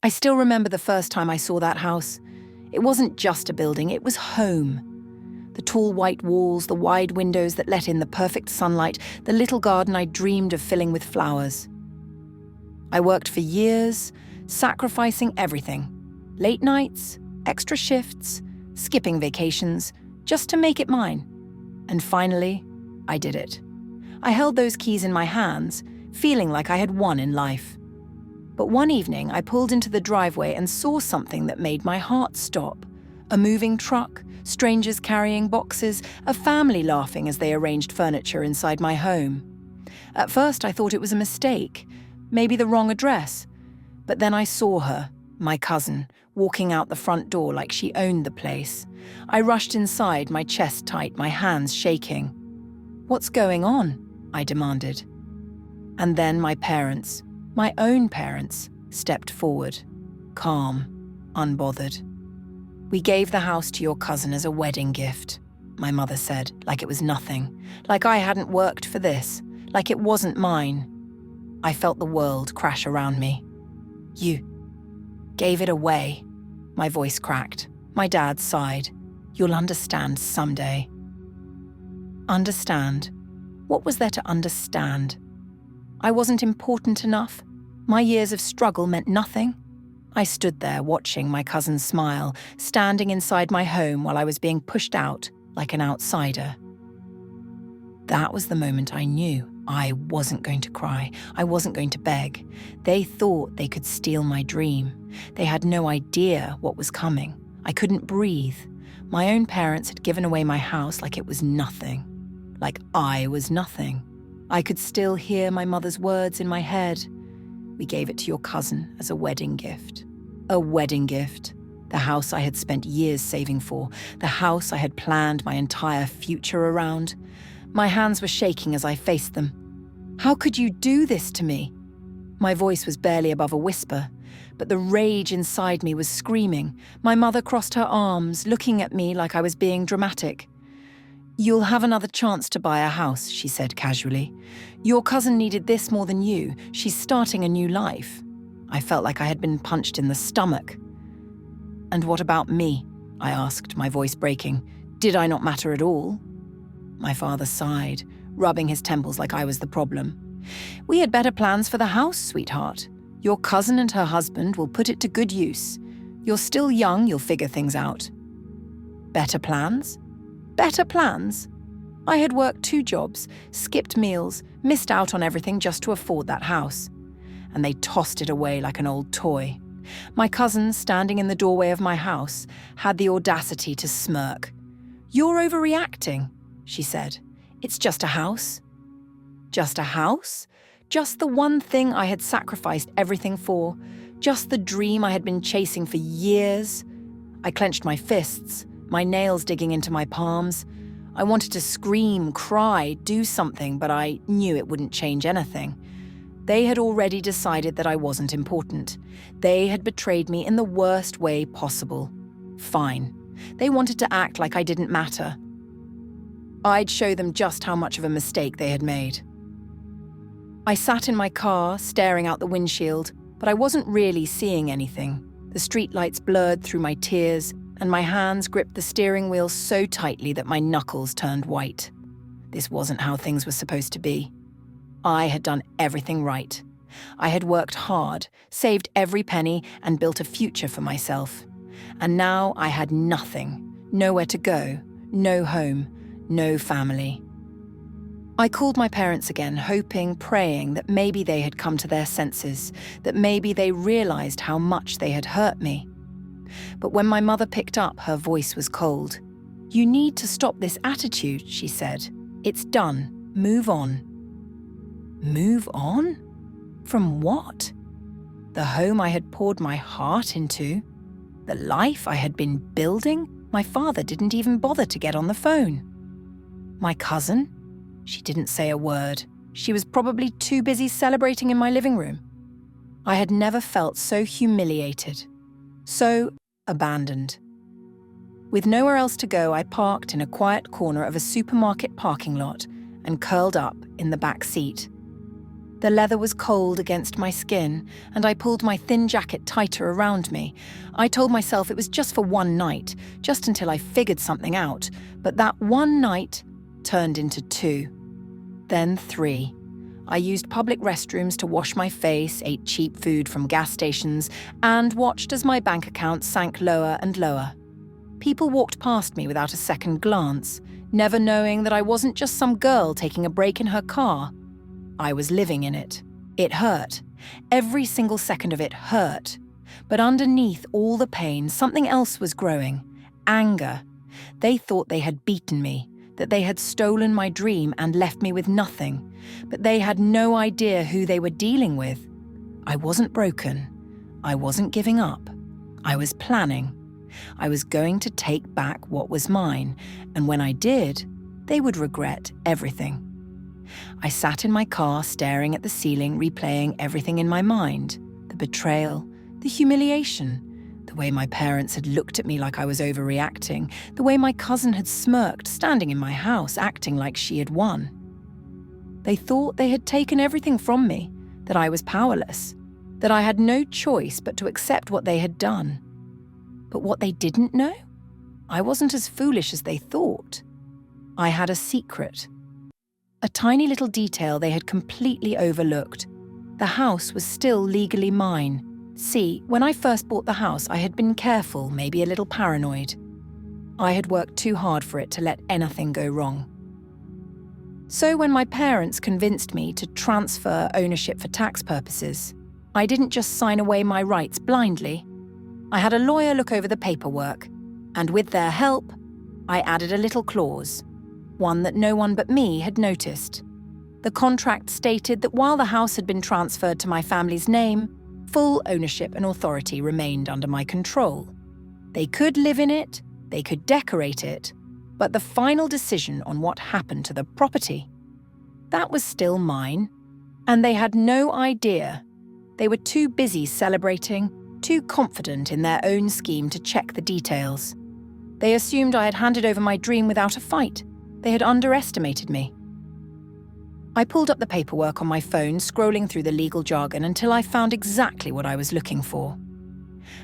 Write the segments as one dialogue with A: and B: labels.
A: I still remember the first time I saw that house. It wasn't just a building, it was home. The tall white walls, the wide windows that let in the perfect sunlight, the little garden I dreamed of filling with flowers. I worked for years, sacrificing everything. Late nights, extra shifts, skipping vacations, just to make it mine. And finally, I did it. I held those keys in my hands, feeling like I had won in life. But one evening, I pulled into the driveway and saw something that made my heart stop. A moving truck, strangers carrying boxes, a family laughing as they arranged furniture inside my home. At first, I thought it was a mistake, maybe the wrong address. But then I saw her, my cousin, walking out the front door like she owned the place. I rushed inside, my chest tight, my hands shaking. "What's going on?" I demanded. And then my parents, my own parents, stepped forward, calm, unbothered. "We gave the house to your cousin as a wedding gift," my mother said, like it was nothing, like I hadn't worked for this, like it wasn't mine. I felt the world crash around me. "You gave it away," my voice cracked. My dad sighed. "You'll understand someday." Understand? What was there to understand? I wasn't important enough. My years of struggle meant nothing. I stood there watching my cousin smile, standing inside my home while I was being pushed out like an outsider. That was the moment I knew I wasn't going to cry. I wasn't going to beg. They thought they could steal my dream. They had no idea what was coming. I couldn't breathe. My own parents had given away my house like it was nothing. Like I was nothing. I could still hear my mother's words in my head. "We gave it to your cousin as a wedding gift." A wedding gift. The house I had spent years saving for. The house I had planned my entire future around. My hands were shaking as I faced them. "How could you do this to me?" My voice was barely above a whisper, but the rage inside me was screaming. My mother crossed her arms, looking at me like I was being dramatic. "You'll have another chance to buy a house," she said casually. "Your cousin needed this more than you. She's starting a new life." I felt like I had been punched in the stomach. "And what about me?" I asked, my voice breaking. "Did I not matter at all?" My father sighed, rubbing his temples like I was the problem. "We had better plans for the house, sweetheart. Your cousin and her husband will put it to good use. You're still young, you'll figure things out." Better plans? Better plans? I had worked 2 jobs, skipped meals, missed out on everything just to afford that house. And they tossed it away like an old toy. My cousin, standing in the doorway of my house, had the audacity to smirk. "You're overreacting," she said. "It's just a house." Just a house? Just the one thing I had sacrificed everything for? Just the dream I had been chasing for years? I clenched my fists, my nails digging into my palms. I wanted to scream, cry, do something, but I knew it wouldn't change anything. They had already decided that I wasn't important. They had betrayed me in the worst way possible. Fine. They wanted to act like I didn't matter. I'd show them just how much of a mistake they had made. I sat in my car, staring out the windshield, but I wasn't really seeing anything. The streetlights blurred through my tears, and my hands gripped the steering wheel so tightly that my knuckles turned white. This wasn't how things were supposed to be. I had done everything right. I had worked hard, saved every penny, and built a future for myself. And now I had nothing, nowhere to go, no home, no family. I called my parents again, hoping, praying that maybe they had come to their senses, that maybe they realized how much they had hurt me. But when my mother picked up, her voice was cold. "You need to stop this attitude," she said. "It's done. Move on." Move on? From what? The home I had poured my heart into? The life I had been building? My father didn't even bother to get on the phone. My cousin? She didn't say a word. She was probably too busy celebrating in my living room. I had never felt so humiliated, so abandoned. With nowhere else to go, I parked in a quiet corner of a supermarket parking lot and curled up in the back seat. The leather was cold against my skin, and I pulled my thin jacket tighter around me. I told myself it was just for one night, just until I figured something out. But that one night turned into 2, then 3. I used public restrooms to wash my face, ate cheap food from gas stations, and watched as my bank account sank lower and lower. People walked past me without a second glance, never knowing that I wasn't just some girl taking a break in her car. I was living in it. It hurt. Every single second of it hurt. But underneath all the pain, something else was growing. Anger. They thought they had beaten me, that they had stolen my dream and left me with nothing. But they had no idea who they were dealing with. I wasn't broken. I wasn't giving up. I was planning. I was going to take back what was mine, and when I did, they would regret everything. I sat in my car staring at the ceiling, replaying everything in my mind. The betrayal, the humiliation, the way my parents had looked at me like I was overreacting, the way my cousin had smirked, standing in my house, acting like she had won. They thought they had taken everything from me, that I was powerless, that I had no choice but to accept what they had done. But what they didn't know? I wasn't as foolish as they thought. I had a secret. A tiny little detail they had completely overlooked. The house was still legally mine. See, when I first bought the house, I had been careful, maybe a little paranoid. I had worked too hard for it to let anything go wrong. So when my parents convinced me to transfer ownership for tax purposes, I didn't just sign away my rights blindly. I had a lawyer look over the paperwork, and with their help, I added a little clause, one that no one but me had noticed. The contract stated that while the house had been transferred to my family's name, full ownership and authority remained under my control. They could live in it, they could decorate it, but the final decision on what happened to the property, that was still mine. And they had no idea. They were too busy celebrating, too confident in their own scheme to check the details. They assumed I had handed over my dream without a fight. They had underestimated me. I pulled up the paperwork on my phone, scrolling through the legal jargon until I found exactly what I was looking for.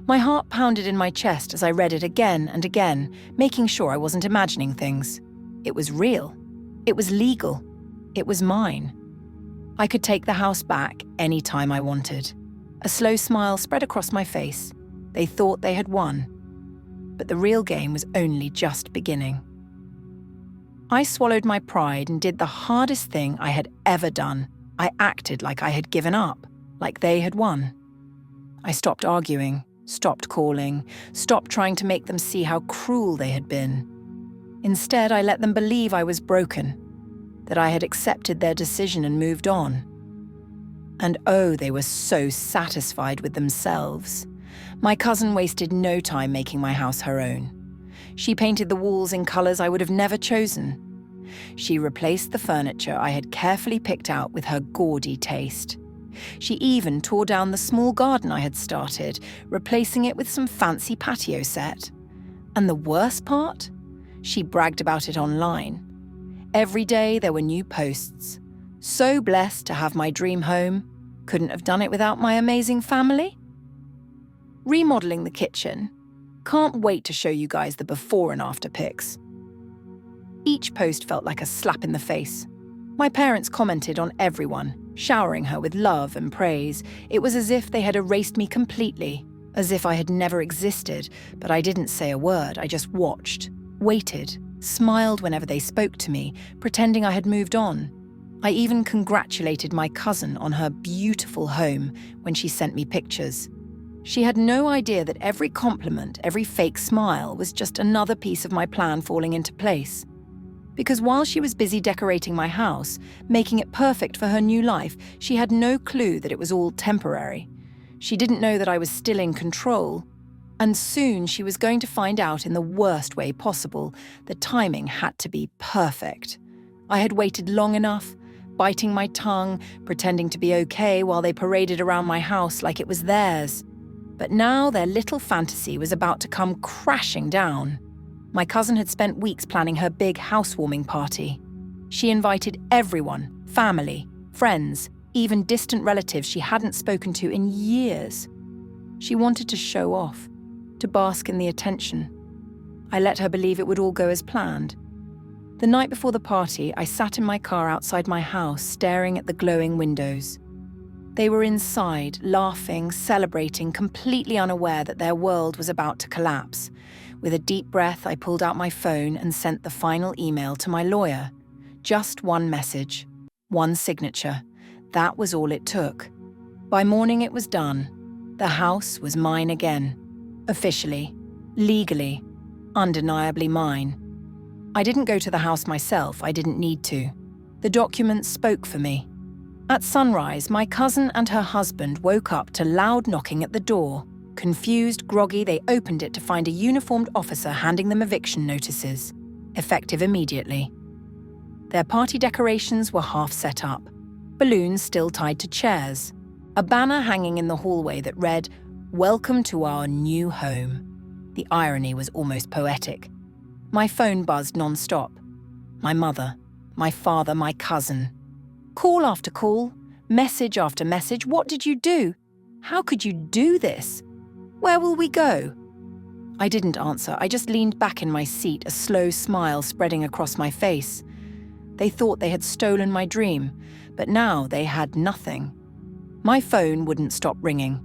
A: My heart pounded in my chest as I read it again and again, making sure I wasn't imagining things. It was real. It was legal. It was mine. I could take the house back any time I wanted. A slow smile spread across my face. They thought they had won. But the real game was only just beginning. I swallowed my pride and did the hardest thing I had ever done. I acted like I had given up, like they had won. I stopped arguing, stopped calling, stopped trying to make them see how cruel they had been. Instead, I let them believe I was broken, that I had accepted their decision and moved on. And oh, they were so satisfied with themselves. My cousin wasted no time making my house her own. She painted the walls in colours I would have never chosen. She replaced the furniture I had carefully picked out with her gaudy taste. She even tore down the small garden I had started, replacing it with some fancy patio set. And the worst part? She bragged about it online. Every day there were new posts. So blessed to have my dream home. Couldn't have done it without my amazing family. Remodeling the kitchen. Can't wait to show you guys the before and after pics. Each post felt like a slap in the face. My parents commented on everyone, showering her with love and praise. It was as if they had erased me completely, as if I had never existed, but I didn't say a word. I just watched, waited, smiled whenever they spoke to me, pretending I had moved on. I even congratulated my cousin on her beautiful home when she sent me pictures. She had no idea that every compliment, every fake smile was just another piece of my plan falling into place. Because while she was busy decorating my house, making it perfect for her new life, she had no clue that it was all temporary. She didn't know that I was still in control. And soon she was going to find out in the worst way possible. The timing had to be perfect. I had waited long enough, biting my tongue, pretending to be okay while they paraded around my house like it was theirs. But now their little fantasy was about to come crashing down. My cousin had spent weeks planning her big housewarming party. She invited everyone, family, friends, even distant relatives she hadn't spoken to in years. She wanted to show off, to bask in the attention. I let her believe it would all go as planned. The night before the party, I sat in my car outside my house, staring at the glowing windows. They were inside, laughing, celebrating, completely unaware that their world was about to collapse. With a deep breath, I pulled out my phone and sent the final email to my lawyer. Just one message, one signature. That was all it took. By morning, it was done. The house was mine again. Officially, legally, undeniably mine. I didn't go to the house myself, I didn't need to. The documents spoke for me. At sunrise, my cousin and her husband woke up to loud knocking at the door. Confused, groggy, they opened it to find a uniformed officer handing them eviction notices, effective immediately. Their party decorations were half set up, balloons still tied to chairs, a banner hanging in the hallway that read, "Welcome to our new home." The irony was almost poetic. My phone buzzed non-stop. My mother, my father, my cousin. Call after call, message after message. What did you do? How could you do this? Where will we go? I didn't answer. I just leaned back in my seat, a slow smile spreading across my face. They thought they had stolen my dream, but now they had nothing. My phone wouldn't stop ringing.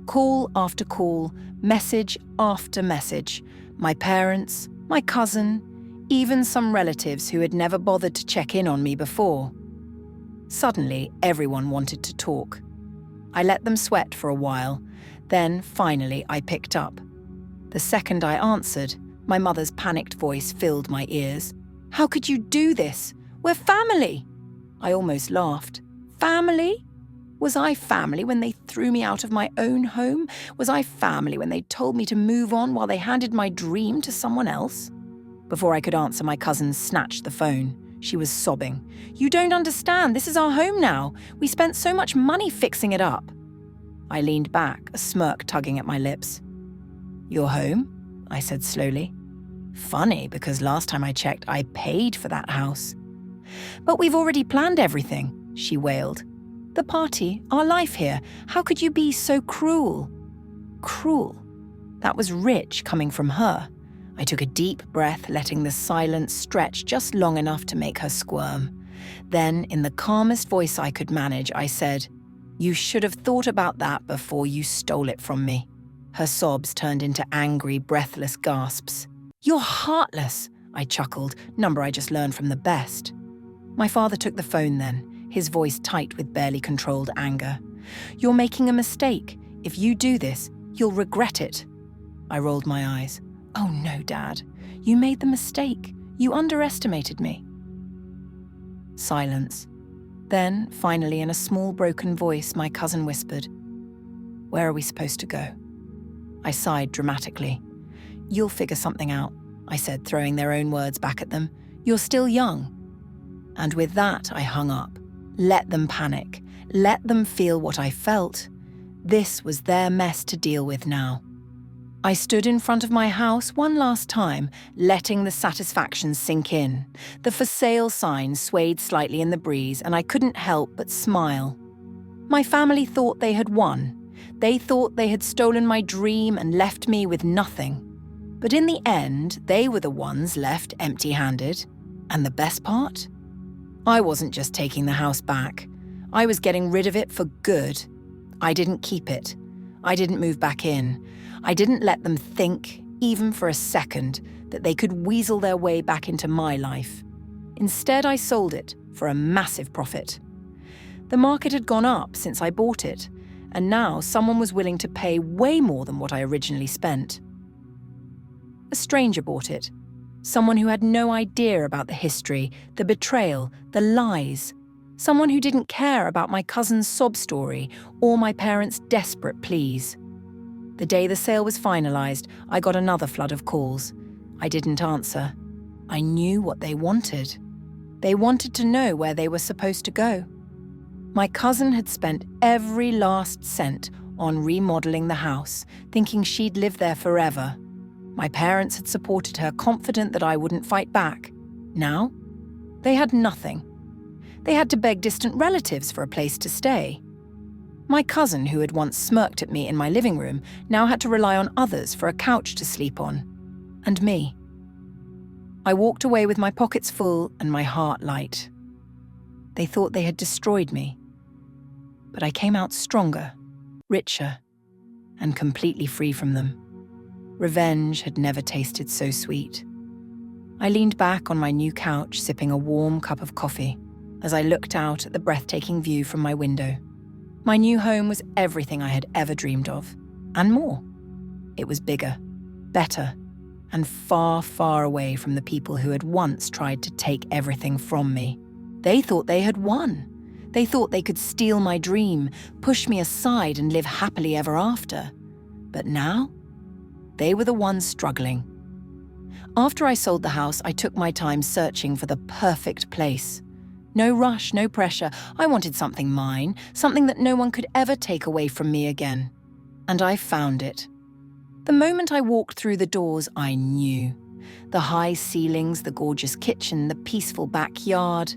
A: Call after call, message after message. My parents, my cousin, even some relatives who had never bothered to check in on me before. Suddenly, everyone wanted to talk. I let them sweat for a while. Then, finally, I picked up. The second I answered, my mother's panicked voice filled my ears. "How could you do this? We're family!" I almost laughed. Family? Was I family when they threw me out of my own home? Was I family when they told me to move on while they handed my dream to someone else? Before I could answer, my cousin snatched the phone. She was sobbing. "You don't understand. This is our home now. We spent so much money fixing it up." I leaned back, a smirk tugging at my lips. "Your home?" I said slowly. "Funny, because last time I checked, I paid for that house." "But we've already planned everything," she wailed. "The party, our life here. How could you be so cruel?" Cruel. That was rich coming from her. I took a deep breath, letting the silence stretch just long enough to make her squirm. Then, in the calmest voice I could manage, I said, "You should have thought about that before you stole it from me." Her sobs turned into angry, breathless gasps. "You're heartless," I chuckled, number I just learned from the best. My father took the phone then, his voice tight with barely controlled anger. "You're making a mistake. If you do this, you'll regret it." I rolled my eyes. "Oh no, Dad. You made the mistake. You underestimated me." Silence. Then, finally, in a small, broken voice, my cousin whispered, "Where are we supposed to go?" I sighed dramatically. "You'll figure something out," I said, throwing their own words back at them. "You're still young." And with that, I hung up. Let them panic. Let them feel what I felt. This was their mess to deal with now. I stood in front of my house one last time, letting the satisfaction sink in. The for sale sign swayed slightly in the breeze, and I couldn't help but smile. My family thought they had won. They thought they had stolen my dream and left me with nothing. But in the end, they were the ones left empty-handed. And the best part? I wasn't just taking the house back. I was getting rid of it for good. I didn't keep it. I didn't move back in. I didn't let them think, even for a second, that they could weasel their way back into my life. Instead, I sold it for a massive profit. The market had gone up since I bought it, and now someone was willing to pay way more than what I originally spent. A stranger bought it. Someone who had no idea about the history, the betrayal, the lies. Someone who didn't care about my cousin's sob story or my parents' desperate pleas. The day the sale was finalized, I got another flood of calls. I didn't answer. I knew what they wanted. They wanted to know where they were supposed to go. My cousin had spent every last cent on remodeling the house, thinking she'd live there forever. My parents had supported her, confident that I wouldn't fight back. Now, they had nothing. They had to beg distant relatives for a place to stay. My cousin, who had once smirked at me in my living room, now had to rely on others for a couch to sleep on. And me. I walked away with my pockets full and my heart light. They thought they had destroyed me. But I came out stronger, richer, and completely free from them. Revenge had never tasted so sweet. I leaned back on my new couch, sipping a warm cup of coffee, as I looked out at the breathtaking view from my window. My new home was everything I had ever dreamed of, and more. It was bigger, better, and far, far away from the people who had once tried to take everything from me. They thought they had won. They thought they could steal my dream, push me aside and live happily ever after. But now, they were the ones struggling. After I sold the house, I took my time searching for the perfect place. No rush, no pressure. I wanted something mine, something that no one could ever take away from me again. And I found it. The moment I walked through the doors, I knew. The high ceilings, the gorgeous kitchen, the peaceful backyard.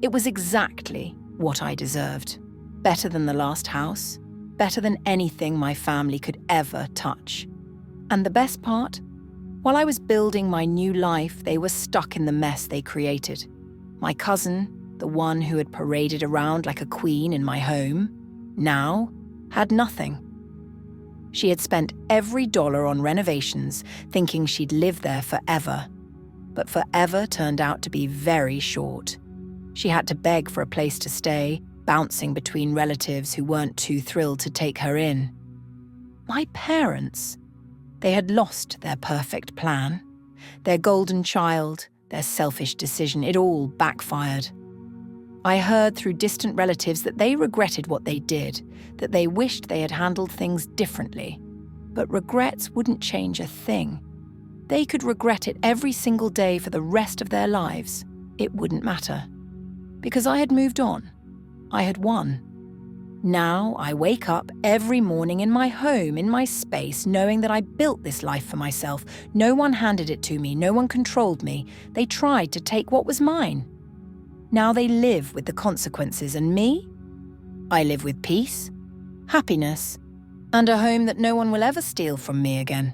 A: It was exactly what I deserved. Better than the last house. Better than anything my family could ever touch. And the best part? While I was building my new life, they were stuck in the mess they created. My cousin, the one who had paraded around like a queen in my home, now had nothing. She had spent every dollar on renovations, thinking she'd live there forever. But forever turned out to be very short. She had to beg for a place to stay, bouncing between relatives who weren't too thrilled to take her in. My parents, they had lost their perfect plan. Their golden child, their selfish decision, it all backfired. I heard through distant relatives that they regretted what they did, that they wished they had handled things differently. But regrets wouldn't change a thing. They could regret it every single day for the rest of their lives. It wouldn't matter. Because I had moved on. I had won. Now I wake up every morning in my home, in my space, knowing that I built this life for myself. No one handed it to me, no one controlled me. They tried to take what was mine. Now they live with the consequences, and me? I live with peace, happiness, and a home that no one will ever steal from me again.